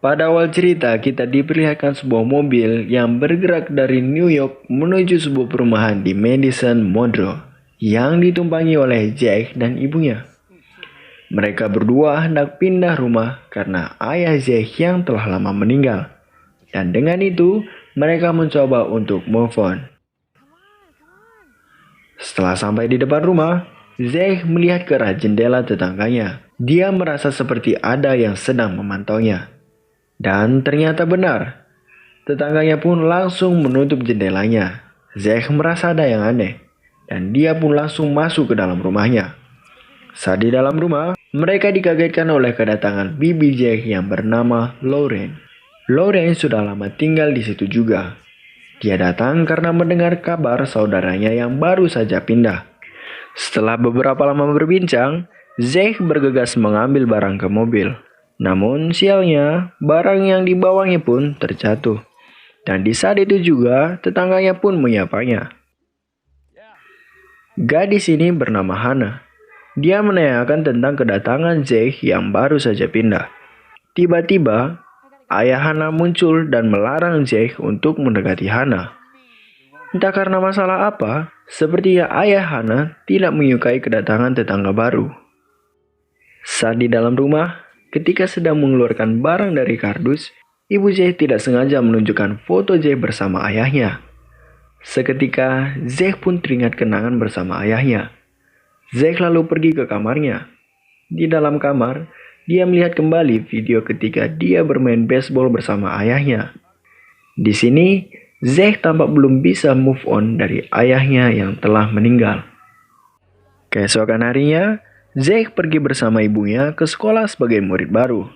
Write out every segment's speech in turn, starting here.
Pada awal cerita, kita diperlihatkan sebuah mobil yang bergerak dari New York menuju sebuah perumahan di Madison, Monroe, yang ditumpangi oleh Jack dan ibunya. Mereka berdua hendak pindah rumah karena ayah Jack yang telah lama meninggal. Dan dengan itu, mereka mencoba untuk move on. Setelah sampai di depan rumah, Zack melihat ke arah jendela tetangganya. Dia merasa seperti ada yang sedang memantaunya. Dan ternyata benar. Tetangganya pun langsung menutup jendelanya. Zack merasa ada yang aneh. Dan dia pun langsung masuk ke dalam rumahnya. Saat di dalam rumah, mereka dikagetkan oleh kedatangan bibi Jack yang bernama Lauren. Lauren sudah lama tinggal di situ juga. Dia datang karena mendengar kabar saudaranya yang baru saja pindah. Setelah beberapa lama berbincang, Zack bergegas mengambil barang ke mobil. Namun sialnya, barang yang dibawanya pun terjatuh. Dan di saat itu juga, tetangganya pun menyapanya. Gadis ini bernama Hana. Dia menanyakan tentang kedatangan Zack yang baru saja pindah. Tiba-tiba, ayah Hana muncul dan melarang Zack untuk mendekati Hana. Entah karena masalah apa, sepertinya ayah Hana tidak menyukai kedatangan tetangga baru. Saat di dalam rumah, ketika sedang mengeluarkan barang dari kardus, ibu Zack tidak sengaja menunjukkan foto Zack bersama ayahnya. Seketika, Zack pun teringat kenangan bersama ayahnya. Zack lalu pergi ke kamarnya. Di dalam kamar, dia melihat kembali video ketika dia bermain baseball bersama ayahnya. Di sini, Zack tampak belum bisa move on dari ayahnya yang telah meninggal. Keesokan harinya, Zack pergi bersama ibunya ke sekolah sebagai murid baru.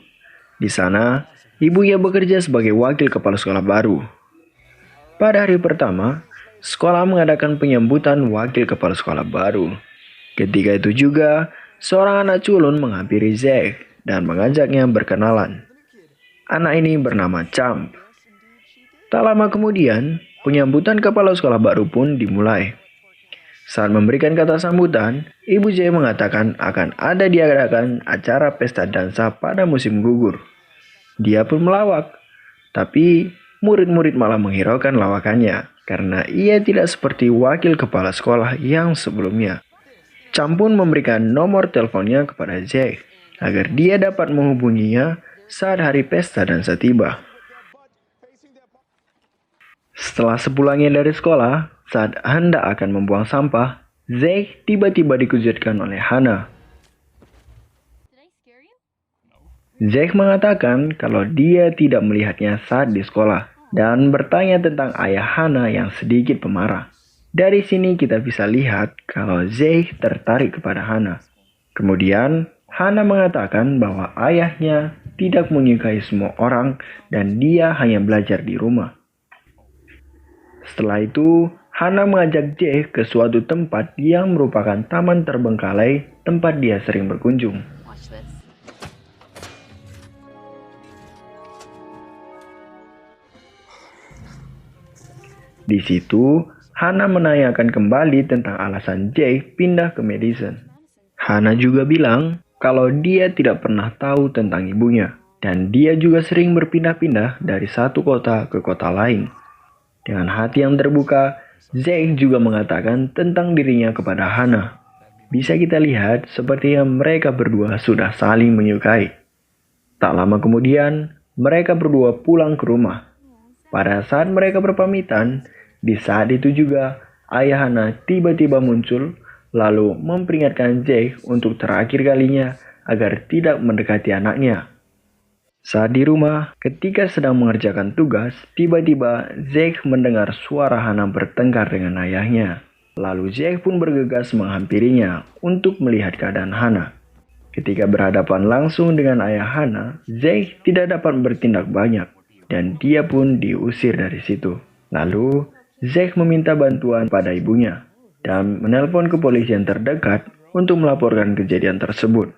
Di sana, ibunya bekerja sebagai wakil kepala sekolah baru. Pada hari pertama, sekolah mengadakan penyambutan wakil kepala sekolah baru. Ketika itu juga, seorang anak culun menghampiri Zack dan mengajaknya berkenalan. Anak ini bernama Champ. Tak lama kemudian, penyambutan kepala sekolah baru pun dimulai. Saat memberikan kata sambutan, Ibu Zack mengatakan akan ada diadakan acara pesta dansa pada musim gugur. Dia pun melawak, tapi murid-murid malah menghiraukan lawakannya karena ia tidak seperti wakil kepala sekolah yang sebelumnya. Champ pun memberikan nomor teleponnya kepada Zack agar dia dapat menghubunginya saat hari pesta dansa tiba. Setelah sepulangnya dari sekolah, saat hendak akan membuang sampah, Zack tiba-tiba dikejutkan oleh Hana. Zack mengatakan kalau dia tidak melihatnya saat di sekolah dan bertanya tentang ayah Hana yang sedikit pemarah. Dari sini kita bisa lihat kalau Zack tertarik kepada Hana. Kemudian, Hana mengatakan bahwa ayahnya tidak menyukai semua orang dan dia hanya belajar di rumah. Setelah itu, Hana mengajak Zack ke suatu tempat yang merupakan taman terbengkalai tempat dia sering berkunjung. Di situ, Hana menanyakan kembali tentang alasan Zack pindah ke Madison. Hana juga bilang kalau dia tidak pernah tahu tentang ibunya, dan dia juga sering berpindah-pindah dari satu kota ke kota lain. Dengan hati yang terbuka, Zack juga mengatakan tentang dirinya kepada Hana. Bisa kita lihat sepertinya mereka berdua sudah saling menyukai. Tak lama kemudian, mereka berdua pulang ke rumah. Pada saat mereka berpamitan, di saat itu juga ayah Hana tiba-tiba muncul lalu memperingatkan Zack untuk terakhir kalinya agar tidak mendekati anaknya. Saat di rumah, ketika sedang mengerjakan tugas, tiba-tiba Zack mendengar suara Hana bertengkar dengan ayahnya. Lalu Zack pun bergegas menghampirinya untuk melihat keadaan Hana. Ketika berhadapan langsung dengan ayah Hana, Zack tidak dapat bertindak banyak dan dia pun diusir dari situ. Lalu, Zack meminta bantuan pada ibunya dan menelpon kepolisian terdekat untuk melaporkan kejadian tersebut.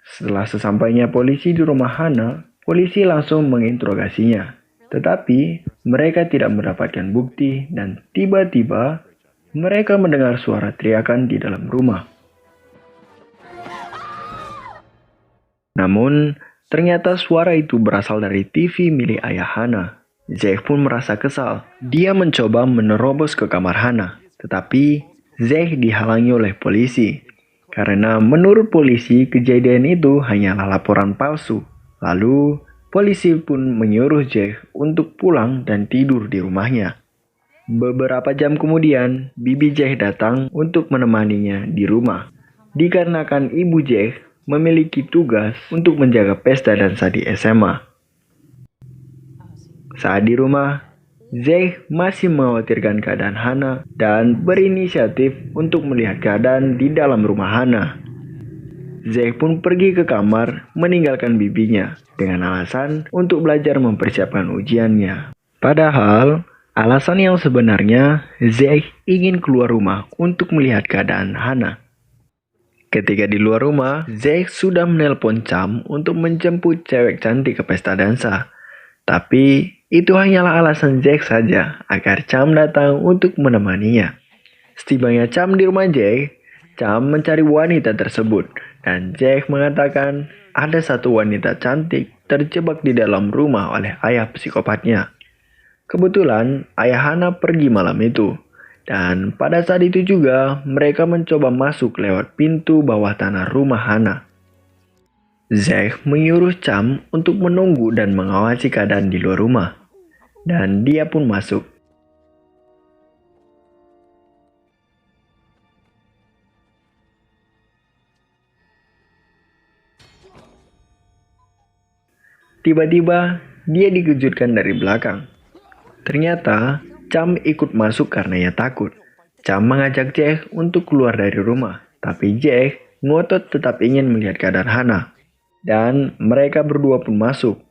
Setelah sesampainya polisi di rumah Hana, polisi langsung menginterogasinya. Tetapi mereka tidak mendapatkan bukti dan tiba-tiba mereka mendengar suara teriakan di dalam rumah. Namun, Ternyata suara itu berasal dari TV milik ayah Hana. Zack pun merasa kesal. Dia mencoba menerobos ke kamar Hana, tetapi Zack dihalangi oleh polisi. Karena menurut polisi, kejadian itu hanyalah laporan palsu. Lalu, polisi pun menyuruh Zack untuk pulang dan tidur di rumahnya. Beberapa jam kemudian, bibi Jack datang untuk menemaninya di rumah. Dikarenakan ibu Jack memiliki tugas untuk menjaga pesta dansa di SMA. Saat di rumah, Zack masih mengkhawatirkan keadaan Hana dan berinisiatif untuk melihat keadaan di dalam rumah Hana. Zack pun pergi ke kamar meninggalkan bibinya dengan alasan untuk belajar mempersiapkan ujiannya. Padahal, alasan yang sebenarnya, Zack ingin keluar rumah untuk melihat keadaan Hana. Ketika di luar rumah, Zack sudah menelpon Cham untuk menjemput cewek cantik ke pesta dansa. Tapi, itu hanyalah alasan Zack saja agar Cham datang untuk menemaninya. Setibanya Cham di rumah Zack, Cham mencari wanita tersebut. Dan Zack mengatakan ada satu wanita cantik terjebak di dalam rumah oleh ayah psikopatnya. Kebetulan, ayah Hana pergi malam itu. Dan pada saat itu juga, mereka mencoba masuk lewat pintu bawah tanah rumah Hana. Zack menyuruh Cham untuk menunggu dan mengawasi keadaan di luar rumah. Dan dia pun masuk. Tiba-tiba, dia dikejutkan dari belakang. Ternyata, Cham ikut masuk karena ia takut. Cham mengajak Jack untuk keluar dari rumah, tapi Jack ngotot tetap ingin melihat keadaan Hana. Dan mereka berdua pun masuk.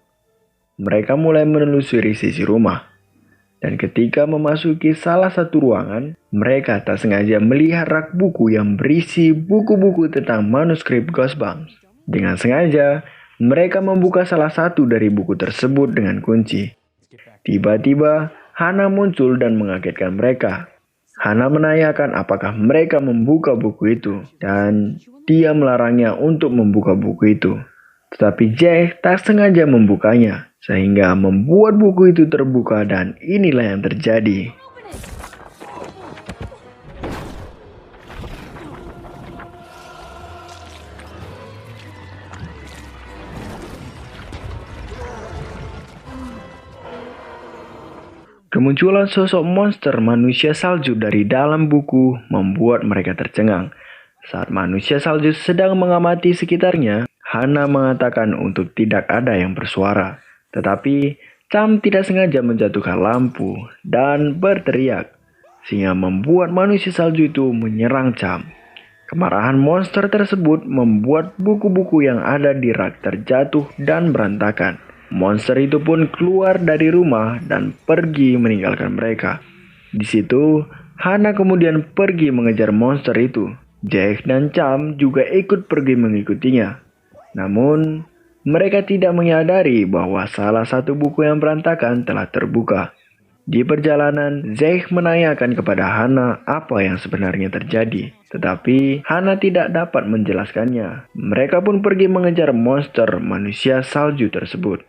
Mereka mulai menelusuri sisi rumah. Dan ketika memasuki salah satu ruangan, mereka tak sengaja melihat rak buku yang berisi buku-buku tentang manuskrip Ghostbumps. Dengan sengaja, mereka membuka salah satu dari buku tersebut dengan kunci. Tiba-tiba, Hana muncul dan mengagetkan mereka. Hana menanyakan apakah mereka membuka buku itu, dan dia melarangnya untuk membuka buku itu. Tetapi Jack tak sengaja membukanya, sehingga membuat buku itu terbuka dan inilah yang terjadi. Kemunculan sosok monster manusia salju dari dalam buku membuat mereka tercengang. Saat manusia salju sedang mengamati sekitarnya, Hana mengatakan untuk tidak ada yang bersuara. Tetapi, Cham tidak sengaja menjatuhkan lampu dan berteriak, sehingga membuat manusia salju itu menyerang Cham. Kemarahan monster tersebut membuat buku-buku yang ada di rak terjatuh dan berantakan. Monster itu pun keluar dari rumah dan pergi meninggalkan mereka. Di situ, Hana kemudian pergi mengejar monster itu. Jack dan Cham juga ikut pergi mengikutinya. Namun, mereka tidak menyadari bahwa salah satu buku yang berantakan telah terbuka. Di perjalanan, Zack menanyakan kepada Hana apa yang sebenarnya terjadi. Tetapi, Hana tidak dapat menjelaskannya. Mereka pun pergi mengejar monster manusia salju tersebut.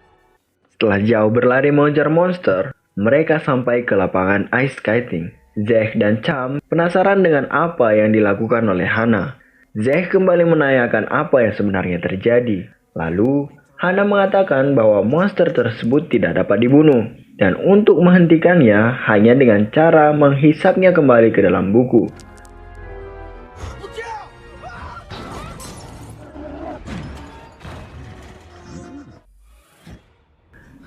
Setelah jauh berlari mengejar monster, mereka sampai ke lapangan ice skating. Zack dan Cham penasaran dengan apa yang dilakukan oleh Hana. Zack kembali menanyakan apa yang sebenarnya terjadi. Lalu, Hana mengatakan bahwa monster tersebut tidak dapat dibunuh. Dan untuk menghentikannya hanya dengan cara menghisapnya kembali ke dalam buku.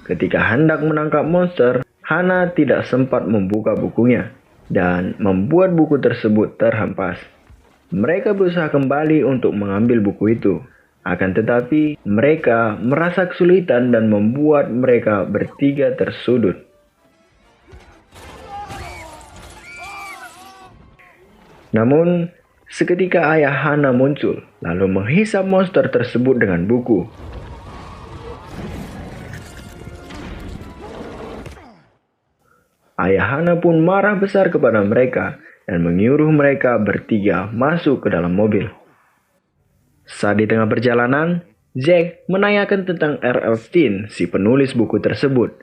Ketika hendak menangkap monster, Hana tidak sempat membuka bukunya dan membuat buku tersebut terhempas. Mereka berusaha kembali untuk mengambil buku itu. Akan tetapi, mereka merasa kesulitan dan membuat mereka bertiga tersudut. Namun, seketika ayah Hana muncul, lalu menghisap monster tersebut dengan buku. Ayah Hana pun marah besar kepada mereka dan menyuruh mereka bertiga masuk ke dalam mobil. Saat di tengah perjalanan, Zack menanyakan tentang R.L. Stine, si penulis buku tersebut.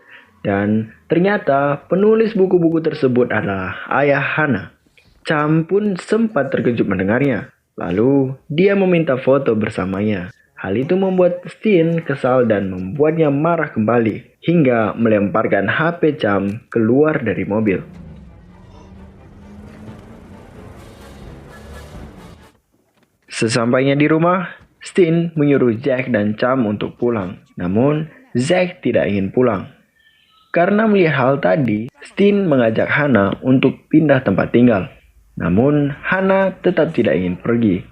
Dan ternyata penulis buku-buku tersebut adalah ayah Hana. Cham pun sempat terkejut mendengarnya. Lalu dia meminta foto bersamanya. Hal itu membuat Stine kesal dan membuatnya marah kembali hingga melemparkan HP Cham keluar dari mobil. Sesampainya di rumah, Stine menyuruh Zack dan Cham untuk pulang. Namun, Zack tidak ingin pulang. Karena melihat hal tadi, Stine mengajak Hana untuk pindah tempat tinggal. Namun, Hana tetap tidak ingin pergi.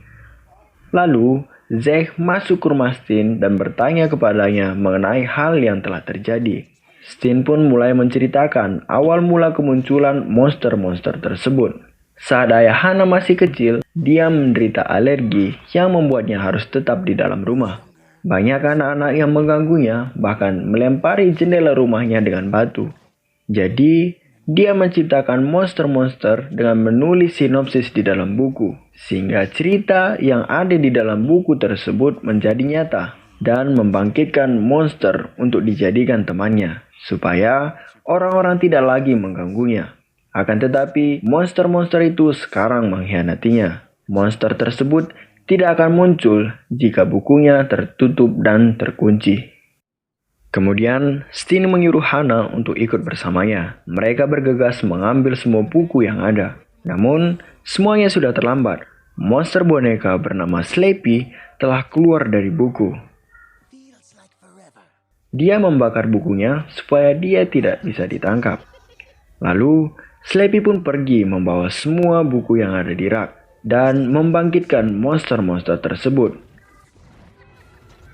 Lalu, Zack masuk ke rumah Stine dan bertanya kepadanya mengenai hal yang telah terjadi. Stine pun mulai menceritakan awal mula kemunculan monster-monster tersebut. Saat ayah Hana masih kecil, dia menderita alergi yang membuatnya harus tetap di dalam rumah. Banyak anak-anak yang mengganggunya, bahkan melempari jendela rumahnya dengan batu. Jadi, dia menciptakan monster-monster dengan menulis sinopsis di dalam buku, sehingga cerita yang ada di dalam buku tersebut menjadi nyata dan membangkitkan monster untuk dijadikan temannya, supaya orang-orang tidak lagi mengganggunya. Akan tetapi, monster-monster itu sekarang mengkhianatinya. Monster tersebut tidak akan muncul jika bukunya tertutup dan terkunci. Kemudian, Stine menyuruh Hana untuk ikut bersamanya. Mereka bergegas mengambil semua buku yang ada. Namun, semuanya sudah terlambat. Monster boneka bernama Slappy telah keluar dari buku. Dia membakar bukunya supaya dia tidak bisa ditangkap. Lalu, Slappy pun pergi membawa semua buku yang ada di rak dan membangkitkan monster-monster tersebut.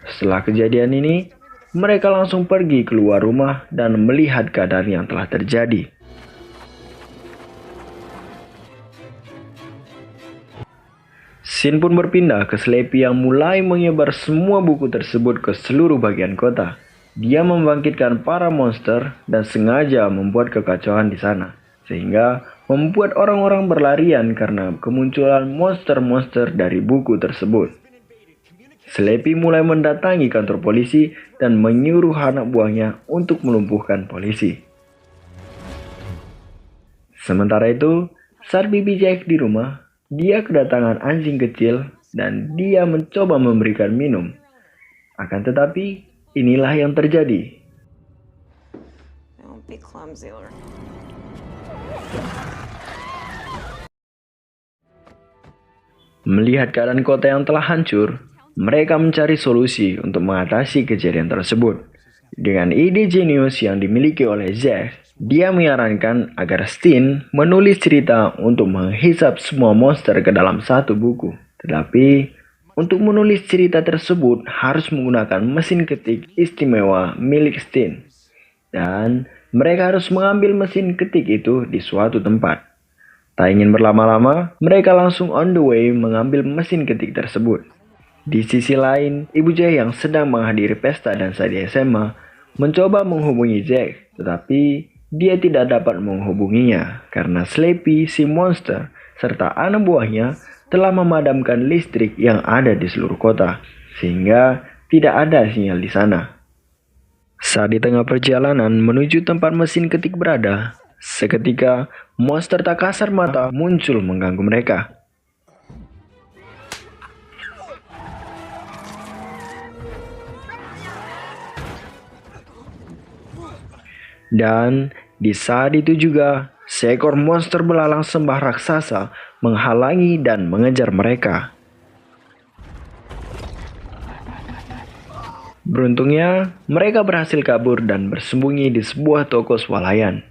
Setelah kejadian ini, mereka langsung pergi keluar rumah dan melihat keadaan yang telah terjadi. Scene pun berpindah ke Slappy yang mulai menyebar semua buku tersebut ke seluruh bagian kota. Dia membangkitkan para monster dan sengaja membuat kekacauan di sana, sehingga membuat orang-orang berlarian karena kemunculan monster-monster dari buku tersebut. Slappy mulai mendatangi kantor polisi dan menyuruh anak buahnya untuk melumpuhkan polisi. Sementara itu, saat Bibi Jack di rumah, dia kedatangan anjing kecil dan dia mencoba memberikan minum. Akan tetapi, inilah yang terjadi. Don't be clumsy, Laura. Melihat keadaan kota yang telah hancur, mereka mencari solusi untuk mengatasi kejadian tersebut. Dengan ide jenius yang dimiliki oleh Zack, dia menyarankan agar Stine menulis cerita untuk menghisap semua monster ke dalam satu buku. Tetapi, untuk menulis cerita tersebut harus menggunakan mesin ketik istimewa milik Stine. Dan mereka harus mengambil mesin ketik itu di suatu tempat. Tak ingin berlama-lama, mereka langsung on the way mengambil mesin ketik tersebut. Di sisi lain, Ibu Jack yang sedang menghadiri pesta dansa di SMA mencoba menghubungi Zack, tetapi dia tidak dapat menghubunginya karena Slappy si monster serta anak buahnya telah memadamkan listrik yang ada di seluruh kota, sehingga tidak ada sinyal di sana. Saat di tengah perjalanan menuju tempat mesin ketik berada, seketika monster tak kasar mata muncul mengganggu mereka. Dan di saat itu juga, seekor monster belalang sembah raksasa menghalangi dan mengejar mereka. Beruntungnya, mereka berhasil kabur dan bersembunyi di sebuah toko swalayan.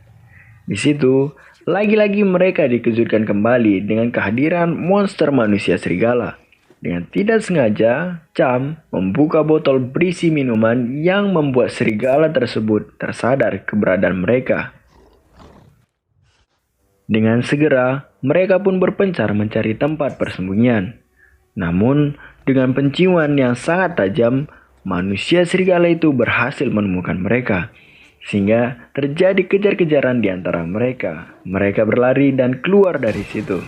Di situ, lagi-lagi mereka dikejutkan kembali dengan kehadiran monster manusia serigala. Dengan tidak sengaja, Cham membuka botol berisi minuman yang membuat serigala tersebut tersadar keberadaan mereka. Dengan segera, mereka pun berpencar mencari tempat persembunyian. Namun, dengan penciuman yang sangat tajam, manusia serigala itu berhasil menemukan mereka. Sehingga terjadi kejar-kejaran di antara mereka. Mereka berlari dan keluar dari situ.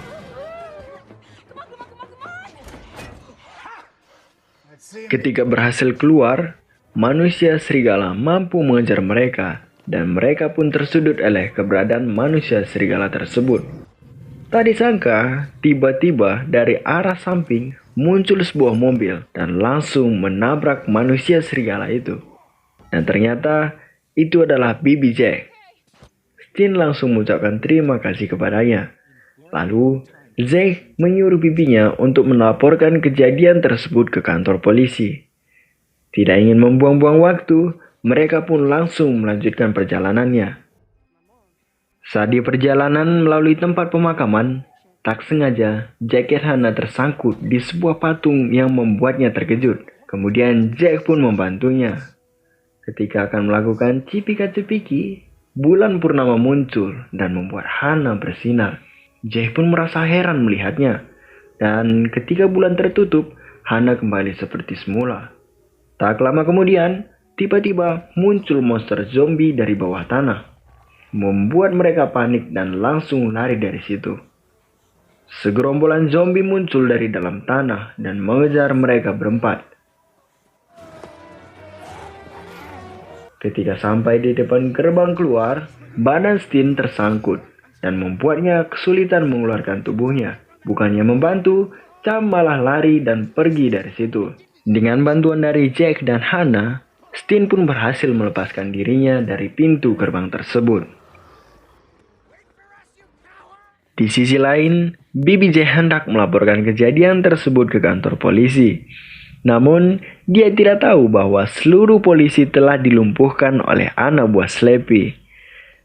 Ketika berhasil keluar, manusia serigala mampu mengejar mereka dan mereka pun tersudut oleh keberadaan manusia serigala tersebut. Tak disangka, tiba-tiba dari arah samping muncul sebuah mobil dan langsung menabrak manusia serigala itu. Dan ternyata itu adalah Bibi Jack. Stin langsung mengucapkan terima kasih kepadanya. Lalu, Zack menyuruh bibinya untuk melaporkan kejadian tersebut ke kantor polisi. Tidak ingin membuang-buang waktu, mereka pun langsung melanjutkan perjalanannya. Saat di perjalanan melalui tempat pemakaman, tak sengaja jaket Hana tersangkut di sebuah patung yang membuatnya terkejut. Kemudian Jack pun membantunya. Ketika akan melakukan cipika-cipiki, bulan purnama muncul dan membuat Hana bersinar. Jack pun merasa heran melihatnya. Dan ketika bulan tertutup, Hana kembali seperti semula. Tak lama kemudian, tiba-tiba muncul monster zombie dari bawah tanah. Membuat mereka panik dan langsung lari dari situ. Segerombolan zombie muncul dari dalam tanah dan mengejar mereka berempat. Ketika sampai di depan gerbang keluar, badan Stin tersangkut dan membuatnya kesulitan mengeluarkan tubuhnya. Bukannya membantu, Cham malah lari dan pergi dari situ. Dengan bantuan dari Jack dan Hana, Stin pun berhasil melepaskan dirinya dari pintu gerbang tersebut. Di sisi lain, Bibi Jack hendak melaporkan kejadian tersebut ke kantor polisi. Namun, dia tidak tahu bahwa seluruh polisi telah dilumpuhkan oleh anak buah Slappy.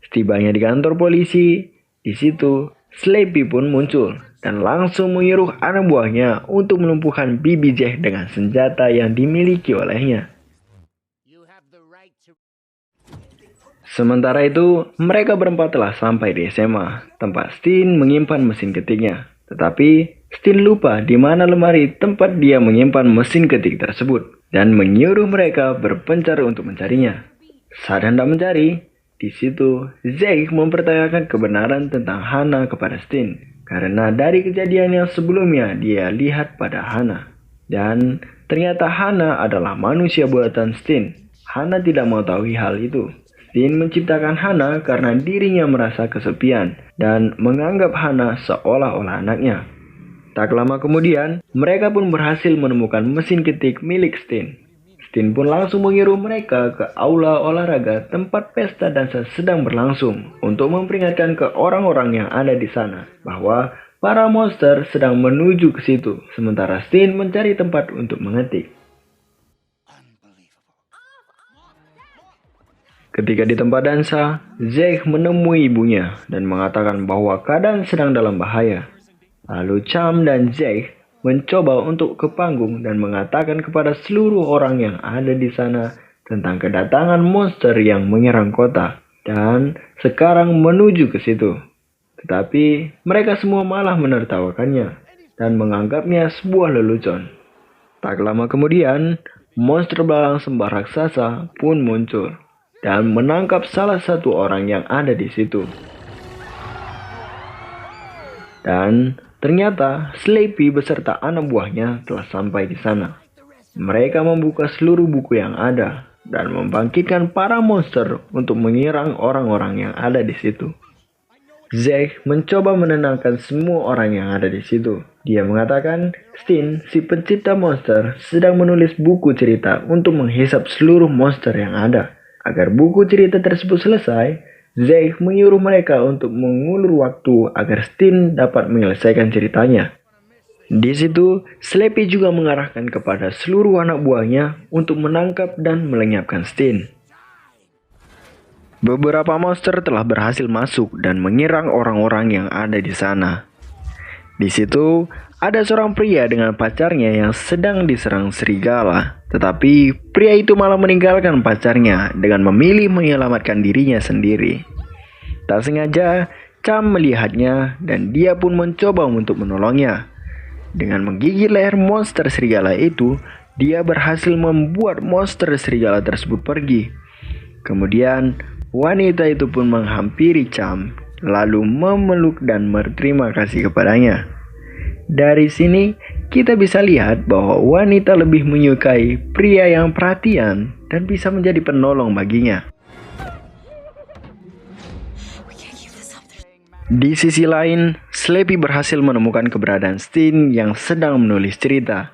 Setibanya di kantor polisi, di situ Slappy pun muncul dan langsung menyuruh anak buahnya untuk melumpuhkan Bibi Jack dengan senjata yang dimiliki olehnya. Sementara itu, mereka berempat telah sampai di SMA, tempat Stin menyimpan mesin ketiknya. Tetapi, Stin lupa di mana lemari tempat dia menyimpan mesin ketik tersebut dan menyuruh mereka berpencar untuk mencarinya. Saat hendak mencari, di situ Zack mempertanyakan kebenaran tentang Hana kepada Stin, karena dari kejadian yang sebelumnya dia lihat pada Hana. Dan ternyata Hana adalah manusia buatan Stin. Hana tidak mengetahui hal itu. Stin menciptakan Hana karena dirinya merasa kesepian dan menganggap Hana seolah-olah anaknya. Tak lama kemudian, mereka pun berhasil menemukan mesin ketik milik Stin. Stin pun langsung menyuruh mereka ke aula olahraga tempat pesta dansa sedang berlangsung untuk memperingatkan ke orang-orang yang ada di sana bahwa para monster sedang menuju ke situ, sementara Stin mencari tempat untuk mengetik. Ketika di tempat dansa, Zack menemui ibunya dan mengatakan bahwa keadaan sedang dalam bahaya. Lalu Cham dan Zack mencoba untuk ke panggung dan mengatakan kepada seluruh orang yang ada di sana tentang kedatangan monster yang menyerang kota dan sekarang menuju ke situ. Tetapi mereka semua malah menertawakannya dan menganggapnya sebuah lelucon. Tak lama kemudian, monster belalang sembah raksasa pun muncul dan menangkap salah satu orang yang ada di situ. Dan ternyata Slappy beserta anak buahnya telah sampai di sana. Mereka membuka seluruh buku yang ada dan membangkitkan para monster untuk menyerang orang-orang yang ada di situ. Zack mencoba menenangkan semua orang yang ada di situ. Dia mengatakan Stin, si pencipta monster, sedang menulis buku cerita untuk menghisap seluruh monster yang ada. Agar buku cerita tersebut selesai, Zack menyuruh mereka untuk mengulur waktu agar Stin dapat menyelesaikan ceritanya. Di situ, Slappy juga mengarahkan kepada seluruh anak buahnya untuk menangkap dan melenyapkan Stin. Beberapa monster telah berhasil masuk dan menyerang orang-orang yang ada di sana. Di situ, ada seorang pria dengan pacarnya yang sedang diserang serigala. Tetapi pria itu malah meninggalkan pacarnya dengan memilih menyelamatkan dirinya sendiri. Tak sengaja, Cham melihatnya dan dia pun mencoba untuk menolongnya. Dengan menggigit leher monster serigala itu, dia berhasil membuat monster serigala tersebut pergi. Kemudian, wanita itu pun menghampiri Cham, lalu memeluk dan berterima kasih kepadanya. Dari sini, kita bisa lihat bahwa wanita lebih menyukai pria yang perhatian dan bisa menjadi penolong baginya. Di sisi lain, Slappy berhasil menemukan keberadaan Stin yang sedang menulis cerita.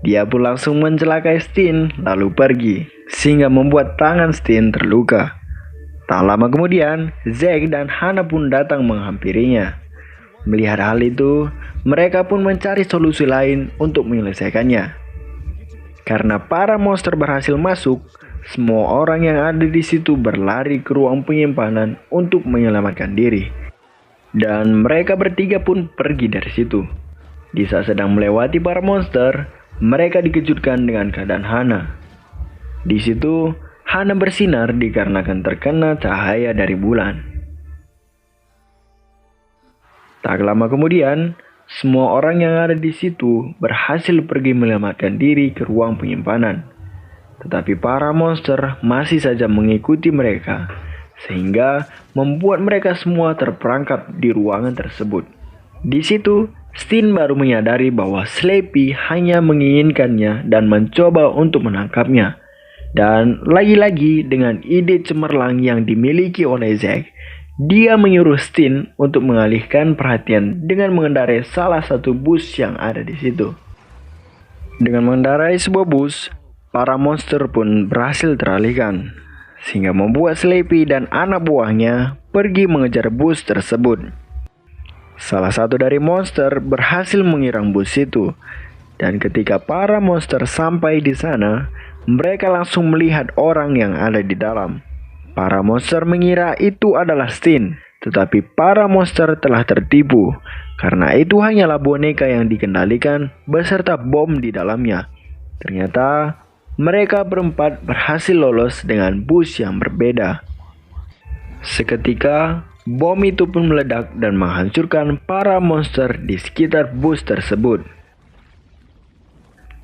Dia pun langsung mencelakai Stin lalu pergi, sehingga membuat tangan Stin terluka. Tak lama kemudian, Zack dan Hana pun datang menghampirinya. Melihat hal itu, mereka pun mencari solusi lain untuk menyelesaikannya. Karena para monster berhasil masuk, semua orang yang ada di situ berlari ke ruang penyimpanan untuk menyelamatkan diri. Dan mereka bertiga pun pergi dari situ. Di saat sedang melewati para monster, mereka dikejutkan dengan keadaan Hana. Di situ, Hana bersinar dikarenakan terkena cahaya dari bulan. Tak lama kemudian, semua orang yang ada di situ berhasil pergi menyelamatkan diri ke ruang penyimpanan. Tetapi para monster masih saja mengikuti mereka, sehingga membuat mereka semua terperangkap di ruangan tersebut. Di situ, Stin baru menyadari bahwa Slappy hanya menginginkannya dan mencoba untuk menangkapnya. Dan lagi-lagi dengan ide cemerlang yang dimiliki oleh Zack, dia menyuruh Stin untuk mengalihkan perhatian dengan mengendarai salah satu bus yang ada di situ. Dengan mengendarai sebuah bus, para monster pun berhasil teralihkan, sehingga membuat Slappy dan anak buahnya pergi mengejar bus tersebut. Salah satu dari monster berhasil mengirang bus itu, dan ketika para monster sampai di sana, mereka langsung melihat orang yang ada di dalam. Para monster mengira itu adalah Stin, tetapi para monster telah tertipu, karena itu hanyalah boneka yang dikendalikan beserta bom di dalamnya. Ternyata mereka berempat berhasil lolos dengan bus yang berbeda. Seketika, bom itu pun meledak dan menghancurkan para monster di sekitar bus tersebut.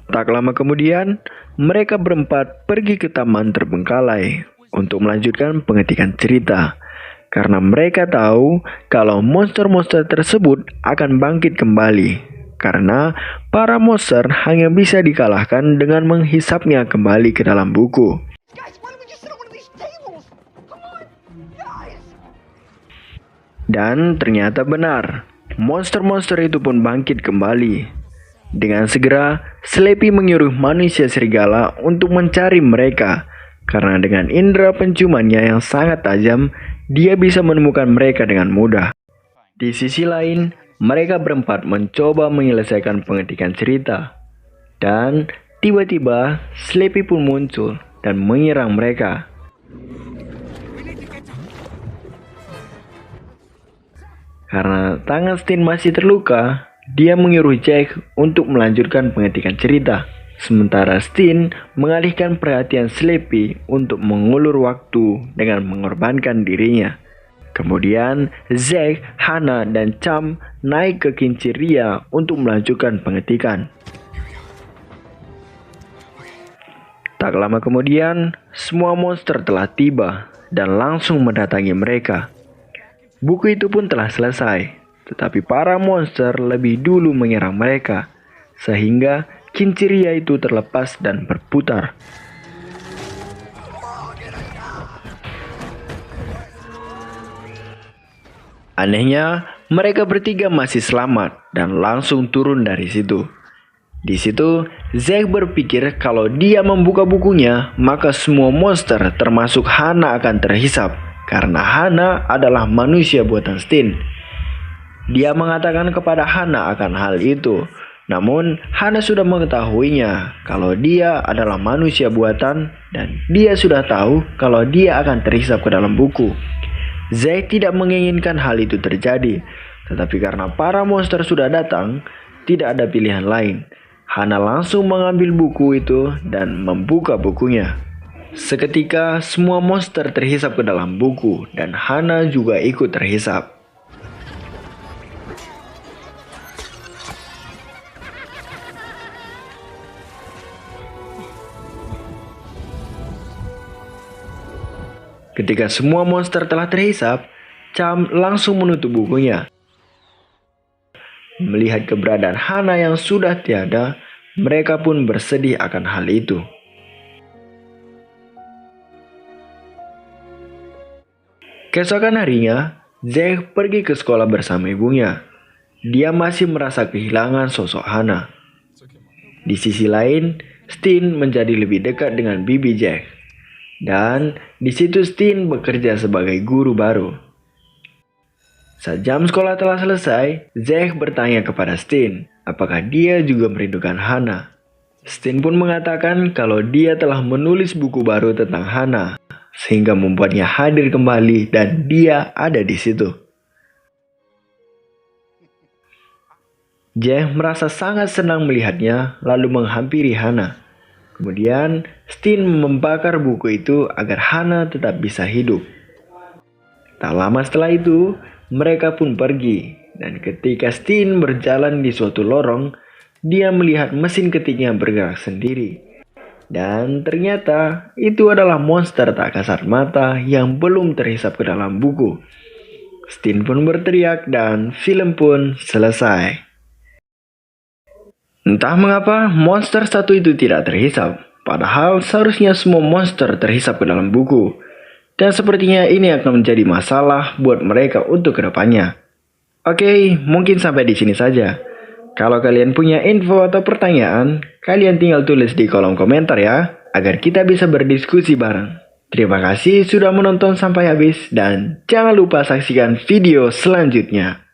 Tak lama kemudian, mereka berempat pergi ke taman terbengkalai untuk melanjutkan pengetikan cerita. Karena mereka tahu kalau monster-monster tersebut akan bangkit kembali. Karena para monster hanya bisa dikalahkan dengan menghisapnya kembali ke dalam buku. Dan ternyata benar, monster-monster itu pun bangkit kembali. Dengan segera, Slappy menyuruh manusia serigala untuk mencari mereka. Karena dengan indera penciumannya yang sangat tajam, dia bisa menemukan mereka dengan mudah. Di sisi lain, mereka berempat mencoba menyelesaikan pengetikan cerita. Dan tiba-tiba, Slappy pun muncul dan menyerang mereka. Karena tangan Stin masih terluka, dia menyuruh Jack untuk melanjutkan pengetikan cerita. Sementara Stin mengalihkan perhatian Slappy untuk mengulur waktu dengan mengorbankan dirinya. Kemudian Zack, Hana, dan Cham naik ke Kincheria untuk melanjutkan pengetikan. Tak lama kemudian, semua monster telah tiba dan langsung mendatangi mereka. Buku itu pun telah selesai, tetapi para monster lebih dulu menyerang mereka, sehingga Kincheria itu terlepas dan berputar. Anehnya, mereka bertiga masih selamat dan langsung turun dari situ. Di situ, Zack berpikir kalau dia membuka bukunya, maka semua monster termasuk Hana akan terhisap, karena Hana adalah manusia buatan Stin. Dia mengatakan kepada Hana akan hal itu, namun Hana sudah mengetahuinya kalau dia adalah manusia buatan dan dia sudah tahu kalau dia akan terhisap ke dalam buku. Zack tidak menginginkan hal itu terjadi, tetapi karena para monster sudah datang, tidak ada pilihan lain. Hana langsung mengambil buku itu dan membuka bukunya. Seketika semua monster terhisap ke dalam buku dan Hana juga ikut terhisap. Ketika semua monster telah terhisap, Cham langsung menutup bukunya. Melihat keberadaan Hana yang sudah tiada, mereka pun bersedih akan hal itu. Keesokan harinya, Zack pergi ke sekolah bersama ibunya. Dia masih merasa kehilangan sosok Hana. Di sisi lain, Steen menjadi lebih dekat dengan bibi Jack. Dan di situ Steen bekerja sebagai guru baru. Saat jam sekolah telah selesai, Zack bertanya kepada Steen apakah dia juga merindukan Hana. Steen pun mengatakan kalau dia telah menulis buku baru tentang Hana, sehingga membuatnya hadir kembali dan dia ada di situ. Jack merasa sangat senang melihatnya lalu menghampiri Hana. Kemudian Steen membakar buku itu agar Hana tetap bisa hidup. Tak lama setelah itu, mereka pun pergi. Dan ketika Steen berjalan di suatu lorong, dia melihat mesin ketiknya bergerak sendiri. Dan ternyata itu adalah monster tak kasat mata yang belum terhisap ke dalam buku. Steen pun berteriak dan film pun selesai. Entah mengapa monster satu itu tidak terhisap, padahal seharusnya semua monster terhisap ke dalam buku. Dan sepertinya ini akan menjadi masalah buat mereka untuk kedepannya. Oke, mungkin sampai di sini saja. Kalau kalian punya info atau pertanyaan, kalian tinggal tulis di kolom komentar ya, agar kita bisa berdiskusi bareng. Terima kasih sudah menonton sampai habis dan jangan lupa saksikan video selanjutnya.